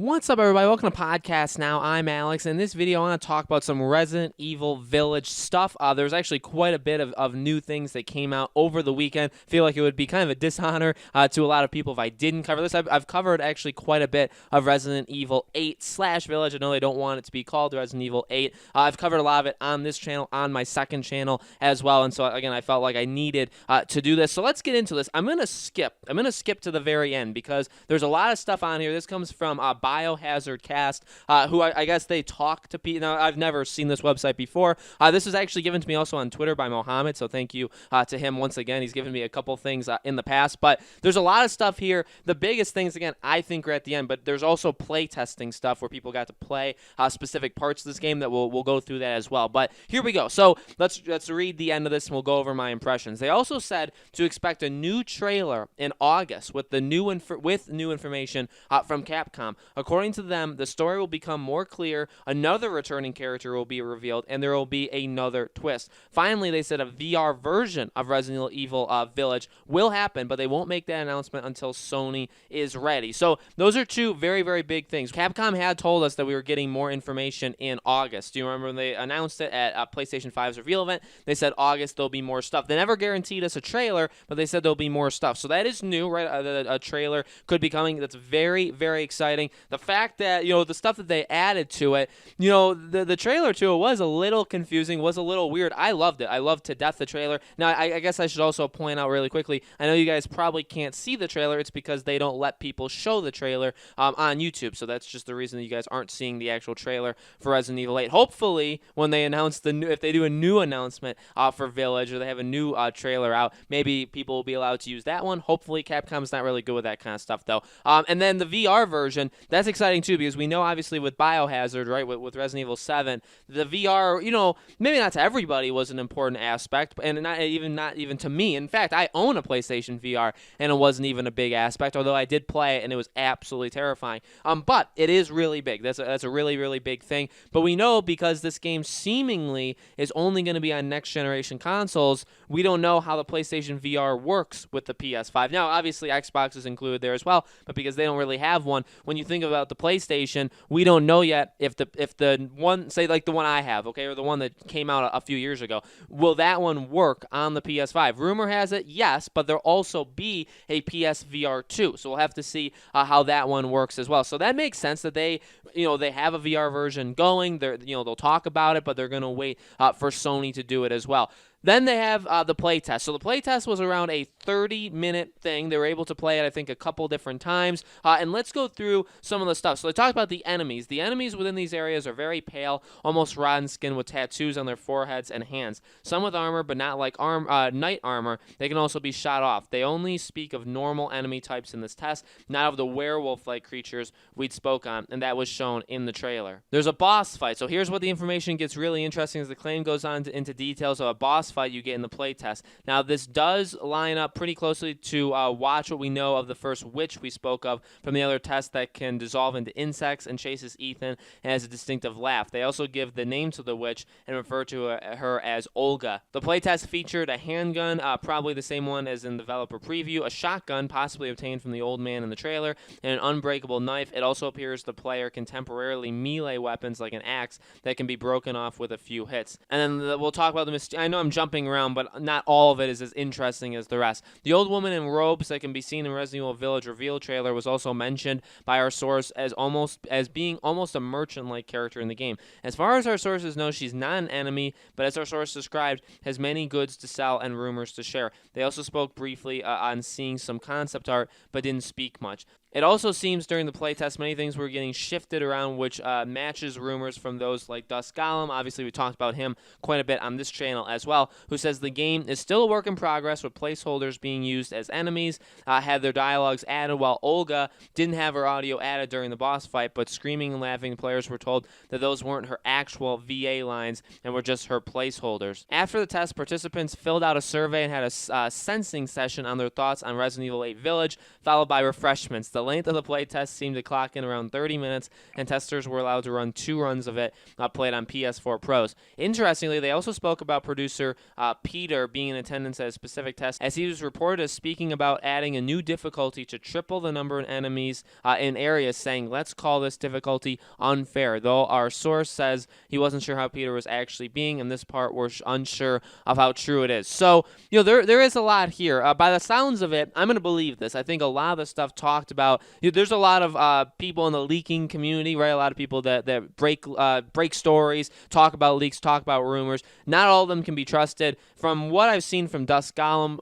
What's up, everybody? Welcome to Podcast Now. I'm Alex. In this video, I want to talk about some Resident Evil Village stuff. There's actually quite a bit of new things that came out over the weekend. I feel like it would be kind of a dishonor to a lot of people if I didn't cover this. I've covered actually quite a bit of Resident Evil 8/Village. I know they don't want it to be called Resident Evil 8. I've covered a lot of it on this channel, on my second channel as well. And so, again, I felt like I needed to do this. So let's get into this. I'm going to skip to the very end because there's a lot of stuff on here. This comes from Biohazard Cast, who I guess they talk to people. Now, I've never seen this website before. This was actually given to me also on Twitter by Mohammed, so thank you to him once again. He's given me a couple things in the past, but there's a lot of stuff here. The biggest things, again, I think are at the end, but there's also play testing stuff where people got to play specific parts of this game that we'll go through that as well. But here we go. So let's read the end of this, and we'll go over my impressions. They also said to expect a new trailer in August with new information from Capcom. According to them, the story will become more clear, another returning character will be revealed, and there will be another twist. Finally, they said a VR version of Resident Evil Village will happen, but they won't make that announcement until Sony is ready. So those are two very, very big things. Capcom had told us that we were getting more information in August. Do you remember when they announced it at PlayStation 5's reveal event? They said August there'll be more stuff. They never guaranteed us a trailer, but they said there'll be more stuff. So that is new, right? A trailer could be coming. That's very, very exciting. The fact that, the stuff that they added to it, the trailer to it was a little confusing, was a little weird. I loved it. I loved to death the trailer. Now, I guess I should also point out really quickly, I know you guys probably can't see the trailer. It's because they don't let people show the trailer on YouTube. So that's just the reason that you guys aren't seeing the actual trailer for Resident Evil 8. Hopefully, when they announce if they do a new announcement for Village, or they have a new trailer out, maybe people will be allowed to use that one. Hopefully, Capcom's not really good with that kind of stuff, though. And then the VR version, that's exciting too, because we know obviously with Biohazard, right, with Resident Evil 7, the VR, maybe not to everybody was an important aspect, and not even to me. In fact, I own a PlayStation VR, and it wasn't even a big aspect, although I did play it, and it was absolutely terrifying. But it is really big. That's a really, really big thing. But we know, because this game seemingly is only going to be on next-generation consoles, we don't know how the PlayStation VR works with the PS5. Now, obviously, Xbox is included there as well, but because they don't really have one, when you think about the PlayStation, we don't know yet if the one, say like the one I have, okay, or the one that came out a few years ago, will that one work on the PS5? Rumor has it, yes, but there'll also be a PSVR 2, so we'll have to see how that one works as well. So that makes sense that they have a VR version going. They'll talk about it, but they're going to wait for Sony to do it as well. Then they have the playtest. So the playtest was around a 30-minute thing. They were able to play it, I think, a couple different times. And let's go through some of the stuff. So they talked about the enemies. The enemies within these areas are very pale, almost rotten skin with tattoos on their foreheads and hands. Some with armor, but not like knight armor. They can also be shot off. They only speak of normal enemy types in this test, not of the werewolf-like creatures we'd spoke on, and that was shown in the trailer. There's a boss fight. So here's what the information gets really interesting as the claim goes on into details of a boss fight you get in the playtest. Now, this does line up pretty closely to watch what we know of the first witch we spoke of from the other test that can dissolve into insects and chases Ethan and has a distinctive laugh. They also give the name to the witch and refer to her as Olga. The playtest featured a handgun, probably the same one as in the developer preview, a shotgun, possibly obtained from the old man in the trailer, and an unbreakable knife. It also appears the player can temporarily melee weapons like an axe that can be broken off with a few hits. And then we'll talk about the I know I'm jumping around, but not all of it is as interesting as the rest. The old woman in robes that can be seen in Resident Evil Village reveal trailer was also mentioned by our source as being almost a merchant-like character in the game. As far as our sources know, she's not an enemy, but as our source described, has many goods to sell and rumors to share. They also spoke briefly on seeing some concept art, but didn't speak much. It also seems during the playtest many things were getting shifted around, which matches rumors from those like Dusk Golem. Obviously, we talked about him quite a bit on this channel as well, who says the game is still a work in progress with placeholders being used as enemies, had their dialogues added, while Olga didn't have her audio added during the boss fight, but screaming and laughing players were told that those weren't her actual VA lines and were just her placeholders. After the test, participants filled out a survey and had a sensing session on their thoughts on Resident Evil 8 Village, followed by refreshments. The length of the play test seemed to clock in around 30 minutes, and testers were allowed to run 2 runs of it played on PS4 Pros. Interestingly, they also spoke about producer Peter being in attendance at a specific test, as he was reported as speaking about adding a new difficulty to triple the number of enemies in areas, saying, "Let's call this difficulty unfair," though our source says he wasn't sure how Peter was actually being, and this part we're unsure of how true it is. So, there is a lot here. By the sounds of it, I'm going to believe this. I think a lot of the stuff talked about, there's a lot of people in the leaking community, right? A lot of people that break stories, talk about leaks, talk about rumors. Not all of them can be trusted. From what I've seen from Dusk Golem,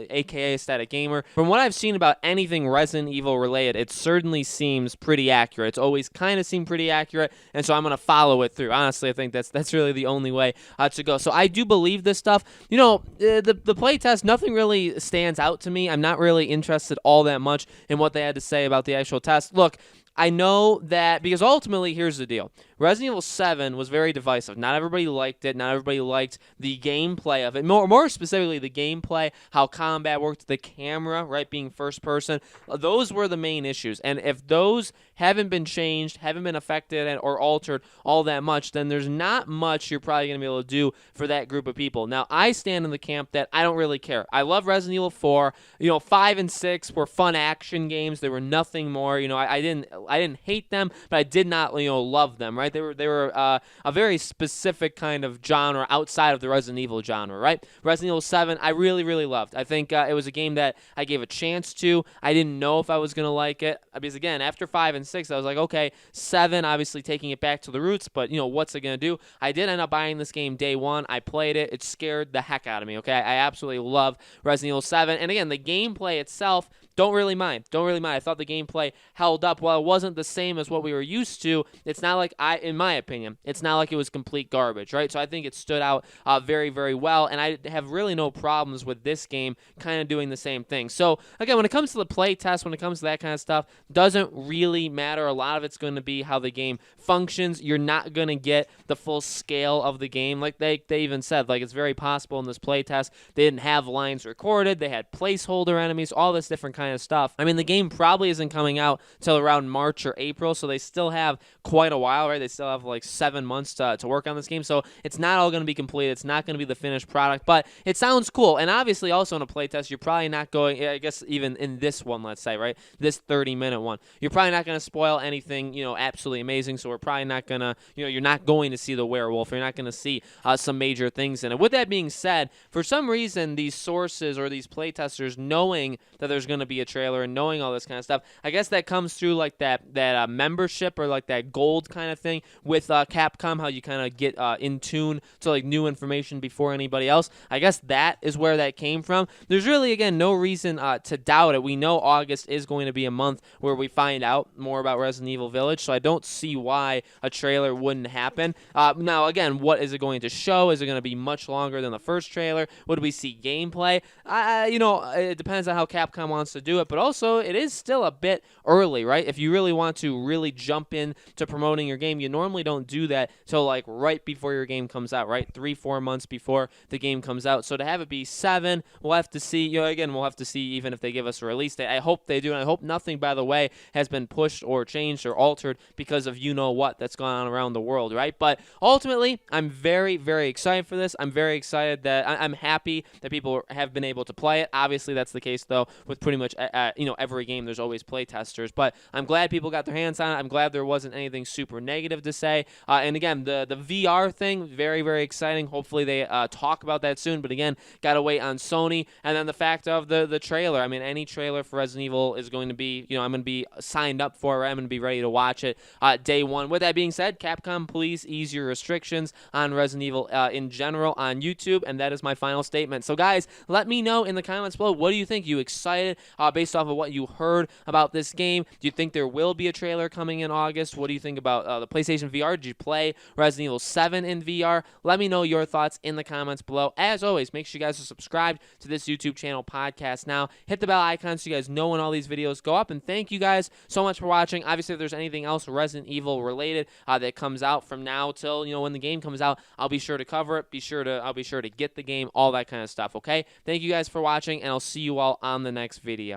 aka Static Gamer, from what I've seen about anything Resident Evil related, it certainly seems pretty accurate. It's always kind of seemed pretty accurate, and so I'm going to follow it through. Honestly, I think that's really the only way to go. So I do believe this stuff. The playtest, nothing really stands out to me. I'm not really interested all that much in what they had to say about the actual test. Look, I know that because ultimately, here's the deal. Resident Evil 7 was very divisive. Not everybody liked it. Not everybody liked the gameplay of it. More specifically, the gameplay, how combat worked, the camera, right, being first person. Those were the main issues. And if those haven't been changed, haven't been affected or altered all that much, then there's not much you're probably going to be able to do for that group of people. Now, I stand in the camp that I don't really care. I love Resident Evil 4. 5 and 6 were fun action games. They were nothing more. I didn't hate them, but I did not love them, right? They were a very specific kind of genre outside of the Resident Evil genre, right? Resident Evil 7, I really, really loved. I think it was a game that I gave a chance to. I didn't know if I was going to like it because, again, after 5 and 6, I was like, okay, 7, obviously taking it back to the roots, but, what's it going to do? I did end up buying this game day one. I played it. It scared the heck out of me, okay? I absolutely love Resident Evil 7. And, again, the gameplay itself, don't really mind. I thought the gameplay held up. While it wasn't the same as what we were used to, it's not like in my opinion, it's not like it was complete garbage, right? So I think it stood out very, very well, and I have really no problems with this game kind of doing the same thing. So again, when it comes to the play test, when it comes to that kind of stuff, doesn't really matter. A lot of it's going to be how the game functions. You're not going to get the full scale of the game. Like they even said, like it's very possible in this play test, they didn't have lines recorded. They had placeholder enemies, all this different kind of stuff. I mean, the game probably isn't coming out till around March or April, so they still have quite a while, right? They still have like 7 months to work on this game, so it's not all going to be completed. It's not going to be the finished product, but it sounds cool. And obviously, also in a playtest, you're probably not going, I guess even in this one, let's say, right? This 30-minute one, you're probably not going to spoil anything, absolutely amazing, so we're probably not going to, you're not going to see the werewolf. You're not going to see some major things in it. With that being said, for some reason, these sources or these playtesters knowing that there's going to be a trailer and knowing all this kind of stuff, I guess that comes through like that membership or like that gold kind of thing with Capcom, how you kind of get in tune to like new information before anybody else. I guess that is where that came from. There's really, again, no reason to doubt it. We know August is going to be a month where we find out more about Resident Evil Village, so I don't see why a trailer wouldn't happen. Now, again, what is it going to show? Is it going to be much longer than the first trailer? Would we see gameplay? It depends on how Capcom wants to do it, but also it is still a bit early, right? If you really want to really jump in to promoting your game, you normally don't do that till like right before your game comes out, right? 3-4 months before the game comes out. So to have it be 7, we'll have to see. Again, we'll have to see even if they give us a release date. I hope they do, and I hope nothing, by the way, has been pushed or changed or altered because of what that's going on around the world, right? But ultimately, I'm very, very excited for this. I'm very excited that I'm happy that people have been able to play it. Obviously, that's the case though with pretty much every game. There's always play testers, but I'm glad people got their hands on it. I'm glad there wasn't anything super negative to say. And again, the VR thing, very, very exciting. Hopefully they talk about that soon. But again, gotta wait on Sony. And then the fact of the trailer. I mean, any trailer for Resident Evil is going to be, I'm going to be signed up for it. I'm going to be ready to watch it day one. With that being said, Capcom, please ease your restrictions on Resident Evil in general on YouTube. And that is my final statement. So guys, let me know in the comments below. What do you think? You excited based off of what you heard about this game? Do you think there will be a trailer coming in August? What do you think about the PlayStation VR? Did you play Resident Evil 7 in VR? Let me know your thoughts in the comments below. As always, make sure you guys are subscribed to this YouTube channel, Podcast Now. Hit the bell icon so you guys know when all these videos go up. And thank you guys so much for watching. Obviously, if there's anything else Resident Evil related that comes out from now till when the game comes out, I'll be sure to cover it. I'll be sure to get the game, all that kind of stuff. Okay. Thank you guys for watching, and I'll see you all on the next video.